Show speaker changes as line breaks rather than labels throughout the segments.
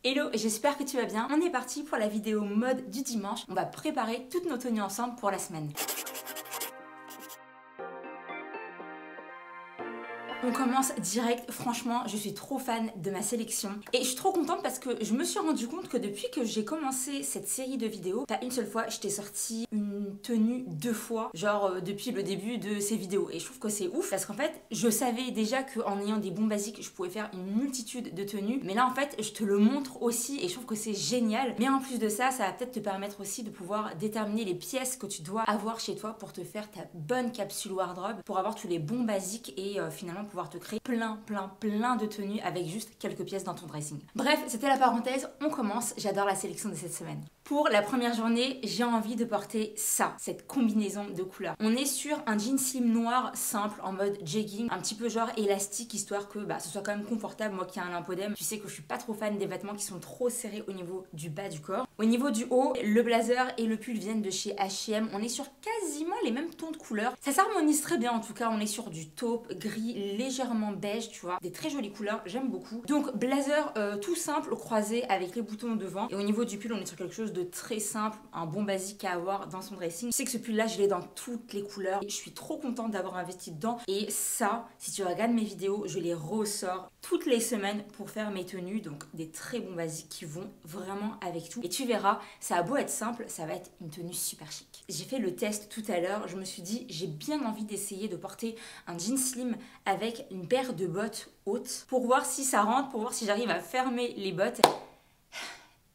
Hello, j'espère que tu vas bien. On est parti pour la vidéo mode du dimanche. On va préparer toutes nos tenues ensemble pour la semaine. On commence direct, franchement je suis trop fan de ma sélection et je suis trop contente parce que je me suis rendu compte que depuis que j'ai commencé cette série de vidéos, pas une seule fois je t'ai sorti une tenue 2 fois, genre depuis le début de ces vidéos, et je trouve que c'est ouf parce qu'en fait je savais déjà qu'en ayant des bons basiques je pouvais faire une multitude de tenues, mais là en fait je te le montre aussi et je trouve que c'est génial. Mais en plus de ça, ça va peut-être te permettre aussi de pouvoir déterminer les pièces que tu dois avoir chez toi pour te faire ta bonne capsule wardrobe, pour avoir tous les bons basiques et finalement pouvoir te créer plein de tenues avec juste quelques pièces dans ton dressing. Bref, c'était la parenthèse, on commence. J'adore la sélection de cette semaine. Pour la première journée, j'ai envie de porter ça, cette combinaison de couleurs. On est sur un jean slim noir simple en mode jegging, un petit peu genre élastique, histoire que ce soit quand même confortable. Moi qui ai un lymphodème, tu sais que je suis pas trop fan des vêtements qui sont trop serrés au niveau du bas du corps. Au niveau du haut, le blazer et le pull viennent de chez H&M. On est sur quasiment les mêmes tons de couleurs. Ça s'harmonise très bien en tout cas. On est sur du taupe, gris, légèrement beige, tu vois. Des très jolies couleurs, j'aime beaucoup. Donc blazer tout simple, croisé avec les boutons devant. Et au niveau du pull, on est sur quelque chose de très simple, un bon basique à avoir dans son dressing. Je sais que ce pull là je l'ai dans toutes les couleurs et je suis trop contente d'avoir investi dedans. Et ça, si tu regardes mes vidéos, je les ressors toutes les semaines pour faire mes tenues, donc des très bons basiques qui vont vraiment avec tout. Et tu verras, ça a beau être simple, ça va être une tenue super chic. J'ai fait le test tout à l'heure, je me suis dit j'ai bien envie d'essayer de porter un jean slim avec une paire de bottes hautes pour voir si ça rentre, pour voir si j'arrive à fermer les bottes.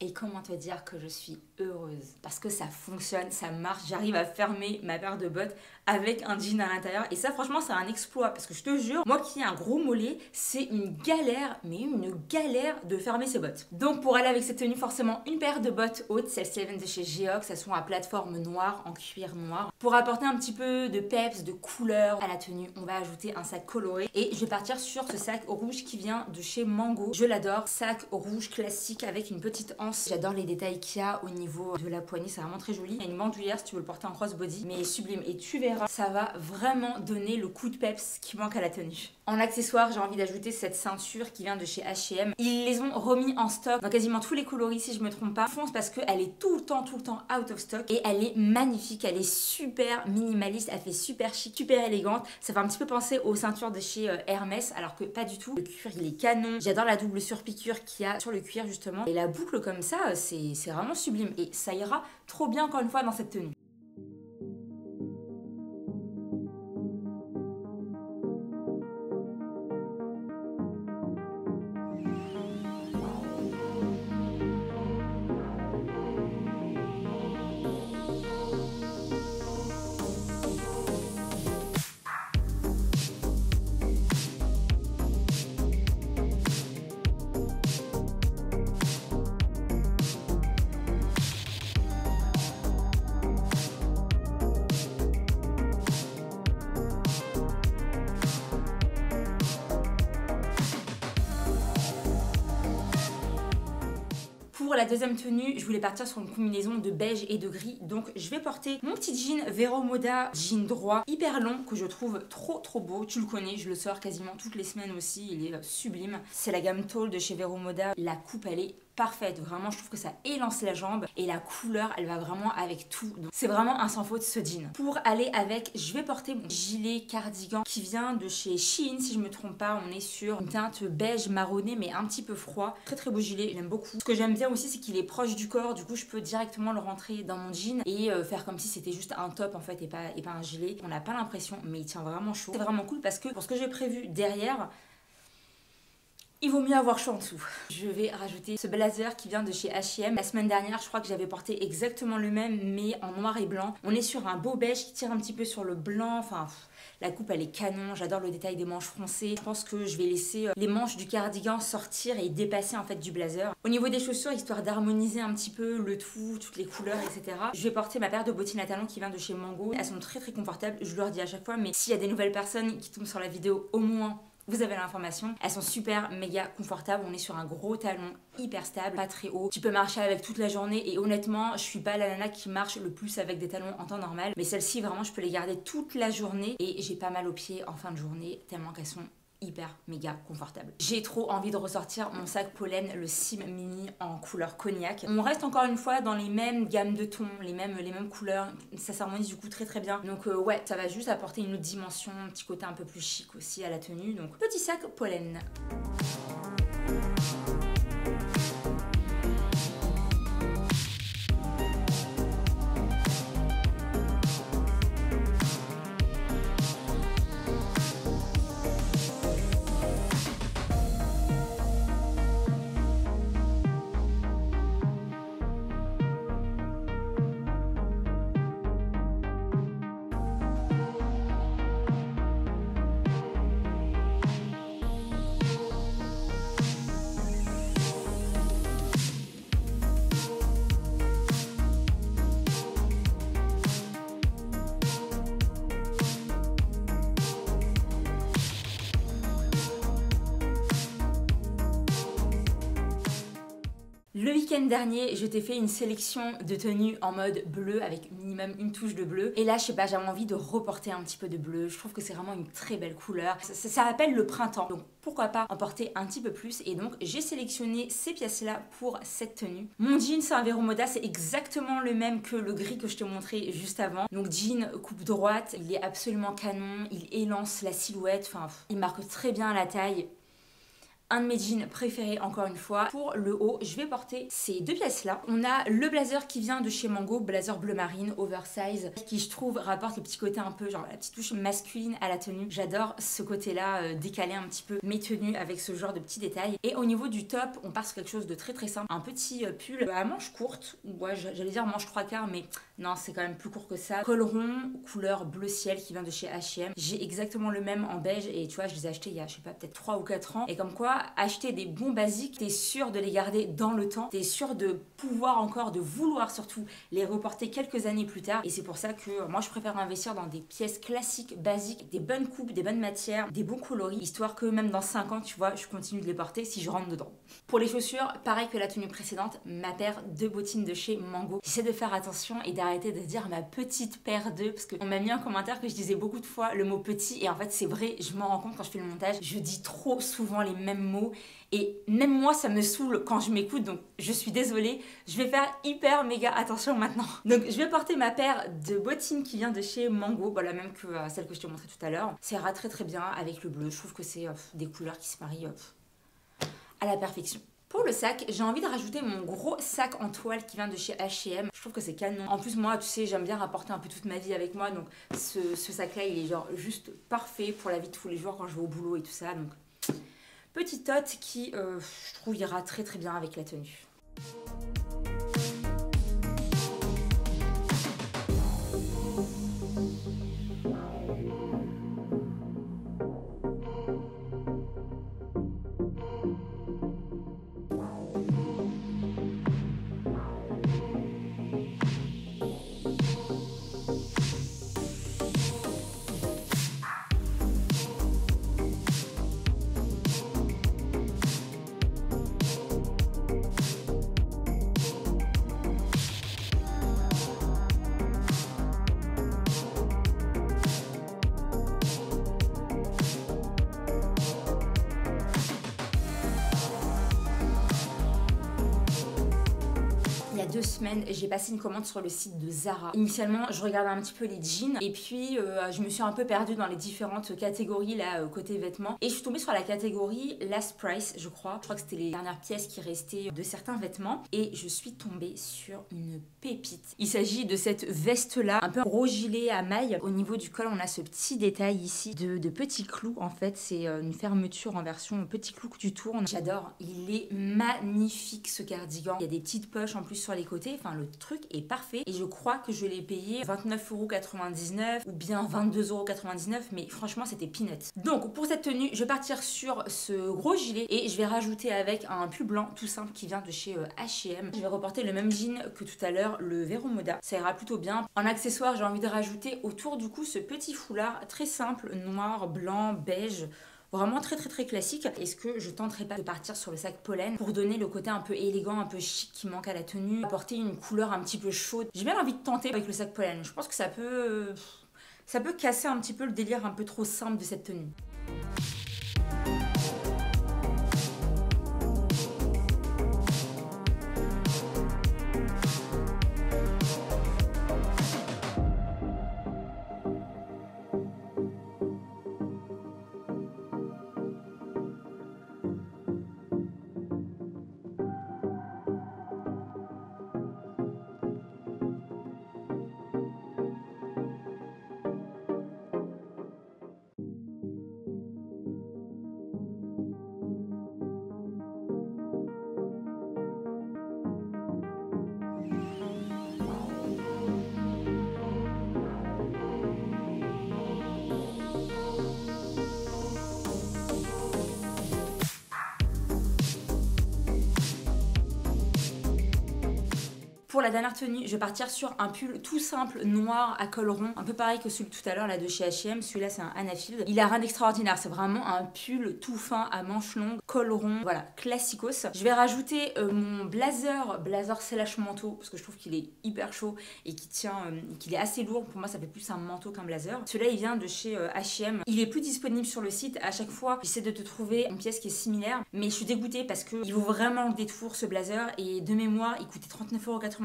Et comment te dire que je suis heureuse parce que ça fonctionne, ça marche, j'arrive à fermer ma paire de bottes avec un jean à l'intérieur. Et ça franchement c'est un exploit parce que je te jure, moi qui ai un gros mollet, c'est une galère, mais une galère de fermer ses bottes. Donc pour aller avec cette tenue, forcément une paire de bottes hautes, celles-ci viennent de chez Geox, elles sont à plateforme noire, en cuir noir. Pour apporter un petit peu de peps, de couleur à la tenue, on va ajouter un sac coloré. Et je vais partir sur ce sac rouge qui vient de chez Mango. Je l'adore, sac rouge classique avec une petite anse. J'adore les détails qu'il y a au niveau de la poignée, c'est vraiment très joli. Il y a une bandoulière si tu veux le porter en crossbody, mais sublime. Et tu verras, ça va vraiment donner le coup de peps qui manque à la tenue. En accessoire, j'ai envie d'ajouter cette ceinture qui vient de chez H&M. Ils les ont remis en stock dans quasiment tous les coloris si je me trompe pas. Fonce parce qu'elle est tout le temps out of stock et elle est magnifique. Elle est super minimaliste, elle fait super chic, super élégante. Ça fait un petit peu penser aux ceintures de chez Hermès alors que pas du tout. Le cuir il est canon. J'adore la double surpiqûre qu'il y a sur le cuir justement. Et la boucle comme ça, c'est vraiment sublime. Et ça ira trop bien encore une fois dans cette tenue. Pour la deuxième tenue, je voulais partir sur une combinaison de beige et de gris. Donc je vais porter mon petit jean Vero Moda, jean droit, hyper long, que je trouve trop beau. Tu le connais, je le sors quasiment toutes les semaines aussi, il est sublime. C'est la gamme Tall de chez Vero Moda. La coupe, elle est parfaite, vraiment je trouve que ça élance la jambe et la couleur elle va vraiment avec tout, donc c'est vraiment un sans faute ce jean. Pour aller avec, je vais porter mon gilet cardigan qui vient de chez Shein si je me trompe pas. On est sur une teinte beige marronné mais un petit peu froid, très beau gilet, j'aime beaucoup. Ce que j'aime bien aussi c'est qu'il est proche du corps, du coup je peux directement le rentrer dans mon jean et faire comme si c'était juste un top en fait et pas un gilet. On n'a pas l'impression mais il tient vraiment chaud. C'est vraiment cool parce que pour ce que j'ai prévu derrière, il vaut mieux avoir chaud en dessous. Je vais rajouter ce blazer qui vient de chez H&M. La semaine dernière, je crois que j'avais porté exactement le même, mais en noir et blanc. On est sur un beau beige qui tire un petit peu sur le blanc. Enfin, la coupe, elle est canon. J'adore le détail des manches froncées. Je pense que je vais laisser les manches du cardigan sortir et dépasser en fait du blazer. Au niveau des chaussures, histoire d'harmoniser un petit peu le tout, toutes les couleurs, etc. Je vais porter ma paire de bottines à talons qui vient de chez Mango. Elles sont très confortables, je leur dis à chaque fois. Mais s'il y a des nouvelles personnes qui tombent sur la vidéo, au moins vous avez l'information. Elles sont super méga confortables. On est sur un gros talon hyper stable, pas très haut. Tu peux marcher avec toute la journée et honnêtement, je suis pas la nana qui marche le plus avec des talons en temps normal. Mais celles-ci, vraiment, je peux les garder toute la journée et j'ai pas mal aux pieds en fin de journée tellement qu'elles sont hyper méga confortable. J'ai trop envie de ressortir mon sac pollen, le Sim Mini en couleur cognac. On reste encore une fois dans les mêmes gammes de tons, les mêmes couleurs, ça s'harmonise du coup très très bien. Donc ouais, ça va juste apporter une autre dimension, un petit côté un peu plus chic aussi à la tenue. Donc petit sac pollen. Le week-end dernier, je t'ai fait une sélection de tenues en mode bleu avec minimum une touche de bleu. Et là, je sais pas, j'avais envie de reporter un petit peu de bleu. Je trouve que c'est vraiment une très belle couleur. Ça rappelle le printemps. Donc pourquoi pas en porter un petit peu plus. Et donc j'ai sélectionné ces pièces-là pour cette tenue. Mon jean, c'est un Vero Moda. C'est exactement le même que le gris que je t'ai montré juste avant. Donc jean coupe droite. Il est absolument canon. Il élance la silhouette. Enfin, il marque très bien la taille. Un de mes jeans préférés encore une fois. Pour le haut, je vais porter ces deux pièces là. On a le blazer qui vient de chez Mango, blazer bleu marine, oversize, qui je trouve rapporte le petit côté un peu genre la petite touche masculine à la tenue. J'adore ce côté là, décaler un petit peu mes tenues avec ce genre de petits détails. Et au niveau du top, on part sur quelque chose de très très simple. Un petit pull à manches courtes, ouais j'allais dire manche 3/4 mais non c'est quand même plus court que ça. Col rond, couleur bleu ciel qui vient de chez H&M. J'ai exactement le même en beige et tu vois je les ai achetés il y a je sais pas peut-être 3 ou 4 ans. Et comme quoi acheter des bons basiques, t'es sûr de les garder dans le temps, t'es sûr de pouvoir encore, de vouloir surtout les reporter quelques années plus tard. Et c'est pour ça que moi je préfère investir dans des pièces classiques, basiques, des bonnes coupes, des bonnes matières, des bons coloris, histoire que même dans 5 ans, tu vois, je continue de les porter si je rentre dedans. Pour les chaussures, pareil que la tenue précédente, ma paire de bottines de chez Mango. J'essaie de faire attention et d'arrêter de dire ma petite paire de, parce qu'on m'a mis un commentaire que je disais beaucoup de fois le mot petit et en fait c'est vrai, je m'en rends compte quand je fais le montage, je dis trop souvent les mêmes mots et même moi ça me saoule quand je m'écoute, donc je suis désolée, je vais faire hyper méga attention maintenant. Donc je vais porter ma paire de bottines qui vient de chez Mango, voilà même que celle que je te montrais tout à l'heure. Ça ira très très bien avec le bleu, je trouve que c'est des couleurs qui se marient à la perfection. Pour le sac, j'ai envie de rajouter mon gros sac en toile qui vient de chez H&M. Je trouve que c'est canon. En plus, moi, tu sais, j'aime bien rapporter un peu toute ma vie avec moi. Donc, ce sac-là, il est genre juste parfait pour la vie de tous les jours quand je vais au boulot et tout ça. Donc, petite tote qui, je trouve, ira très très bien avec la tenue. Il y a 2 semaines, j'ai passé une commande sur le site de Zara. Initialement, je regardais un petit peu les jeans et puis je me suis un peu perdue dans les différentes catégories là côté vêtements et je suis tombée sur la catégorie Last Price, je crois. Je crois que c'était les dernières pièces qui restaient de certains vêtements et je suis tombée sur une pépite. Il s'agit de cette veste là, un peu gros gilet à mailles. Au niveau du col, on a ce petit détail ici de petits clous. En fait, c'est une fermeture en version petit clou que tu tournes. J'adore. Il est magnifique ce cardigan. Il y a des petites poches en plus sur les côtés, enfin le truc est parfait et je crois que je l'ai payé 29,99€ ou bien 22,99€, mais franchement c'était peanuts. Donc pour cette tenue, je vais partir sur ce gros gilet et je vais rajouter avec un pull blanc tout simple qui vient de chez H&M. Je vais reporter le même jean que tout à l'heure, le Vero Moda, ça ira plutôt bien. En accessoire, j'ai envie de rajouter autour du cou ce petit foulard très simple, noir, blanc, beige. Vraiment très très très classique. Est-ce que je tenterai pas de partir sur le sac pollen pour donner le côté un peu élégant, un peu chic qui manque à la tenue, apporter une couleur un petit peu chaude. J'ai bien envie de tenter avec le sac pollen. Je pense que ça peut casser un petit peu le délire un peu trop simple de cette tenue. Pour la dernière tenue, je vais partir sur un pull tout simple, noir, à col rond, un peu pareil que celui de tout à l'heure, là de chez H&M. Celui-là, c'est un Anafield. Il a rien d'extraordinaire, c'est vraiment un pull tout fin, à manches longues, col rond, voilà, classicos. Je vais rajouter mon blazer slash manteau, parce que je trouve qu'il est hyper chaud et qu'il tient, qu'il est assez lourd. Pour moi, ça fait plus un manteau qu'un blazer. Celui-là, il vient de chez H&M. Il est plus disponible sur le site. À chaque fois, j'essaie de te trouver une pièce qui est similaire, mais je suis dégoûtée parce qu'il vaut vraiment le détour, ce blazer, et de mémoire, il coûtait 39,99 €.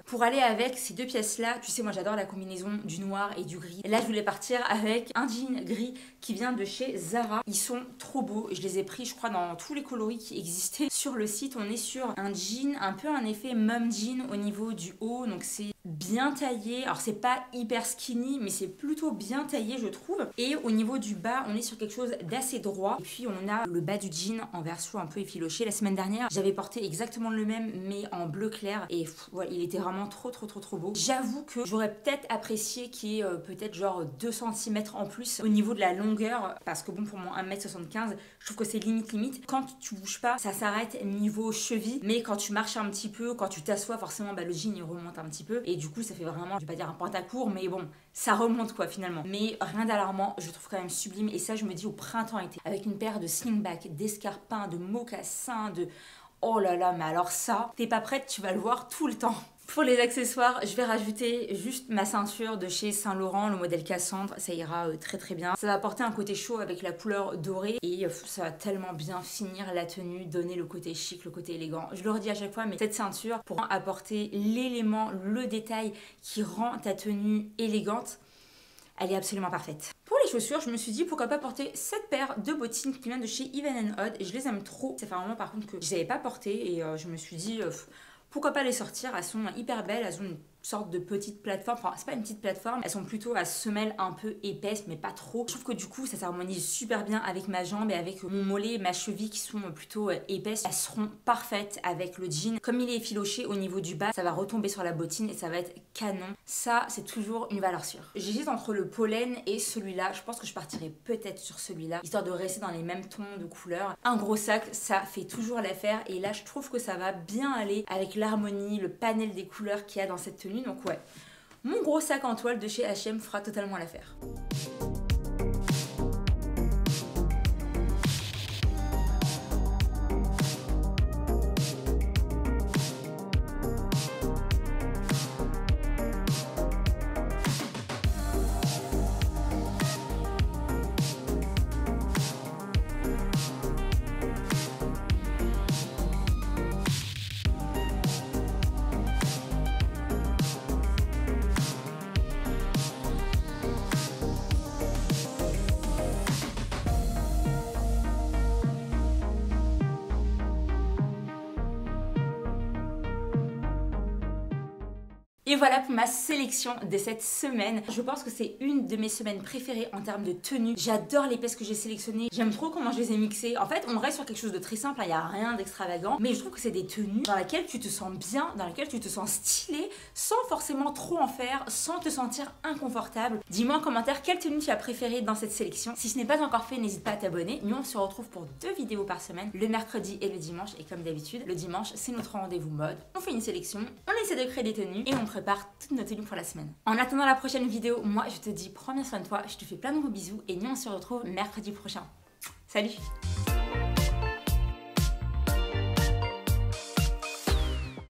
Pour aller avec ces deux pièces-là, tu sais, moi j'adore la combinaison du noir et du gris. Là, je voulais partir avec un jean gris qui vient de chez Zara. Ils sont trop beaux. Je les ai pris, je crois, dans tous les coloris qui existaient sur le site. On est sur un jean, un peu un effet mum jean au niveau du haut, donc c'est bien taillé. Alors c'est pas hyper skinny, mais c'est plutôt bien taillé, je trouve. Et au niveau du bas, on est sur quelque chose d'assez droit. Et puis on a le bas du jean en version un peu effiloché. La semaine dernière, j'avais porté exactement le même, mais en bleu clair. Et ouais, il était vraiment trop beau. J'avoue que j'aurais peut-être apprécié qu'il y ait peut-être genre 2 cm en plus au niveau de la longueur. Parce que bon, pour mon 1m75, je trouve que c'est limite. Quand tu bouges pas, ça s'arrête niveau cheville. Mais quand tu marches un petit peu, quand tu t'assois, forcément, bah, le jean il remonte un petit peu. Et du coup, ça fait vraiment, je vais pas dire un pantacourt, mais bon, ça remonte quoi finalement. Mais rien d'alarmant, je trouve quand même sublime. Et ça, je me dis au printemps-été, avec une paire de slingback, d'escarpins, de mocassins, de... Oh là là, mais alors ça, t'es pas prête, tu vas le voir tout le temps. Pour les accessoires, je vais rajouter juste ma ceinture de chez Saint Laurent, le modèle Cassandre, ça ira très bien. Ça va apporter un côté chaud avec la couleur dorée et ça va tellement bien finir la tenue, donner le côté chic, le côté élégant. Je le redis à chaque fois, mais cette ceinture pourra apporter l'élément, le détail qui rend ta tenue élégante. Elle est absolument parfaite. Pour les chaussures, je me suis dit pourquoi pas porter cette paire de bottines qui viennent de chez Even & Odd et je les aime trop. Ça fait un moment par contre que je les avais pas portées et je me suis dit pourquoi pas les sortir. Elles sont hyper belles, elles ont une sorte de petite plateforme, enfin c'est pas une petite plateforme, elles sont plutôt à semelle un peu épaisse mais pas trop. Je trouve que du coup ça s'harmonise super bien avec ma jambe et avec mon mollet et ma cheville qui sont plutôt épaisses. Elles seront parfaites avec le jean. Comme il est effiloché au niveau du bas, ça va retomber sur la bottine et ça va être canon. Ça c'est toujours une valeur sûre. J'hésite entre le pollen et celui-là. Je pense que je partirai peut-être sur celui-là, histoire de rester dans les mêmes tons de couleurs. Un gros sac, ça fait toujours l'affaire et là je trouve que ça va bien aller avec l'harmonie, le panel des couleurs qu'il y a dans cette tenue. Donc ouais, mon gros sac en toile de chez H&M fera totalement l'affaire. Et voilà pour ma sélection de cette semaine. Je pense que c'est une de mes semaines préférées en termes de tenue. J'adore les pièces que j'ai sélectionnées. J'aime trop comment je les ai mixées. En fait, on reste sur quelque chose de très simple. Il n'y a rien d'extravagant. Mais je trouve que c'est des tenues dans lesquelles tu te sens bien, dans lesquelles tu te sens stylé, sans forcément trop en faire, sans te sentir inconfortable. Dis-moi en commentaire quelle tenue tu as préférée dans cette sélection. Si ce n'est pas encore fait, n'hésite pas à t'abonner. Nous, on se retrouve pour 2 vidéos par semaine, le mercredi et le dimanche. Et comme d'habitude, le dimanche, c'est notre rendez-vous mode. On fait une sélection, on essaie de créer des tenues et on prépare toutes nos tenues pour la semaine. En attendant la prochaine vidéo, moi je te dis prends bien soin de toi, je te fais plein de gros bisous et nous on se retrouve mercredi prochain. Salut!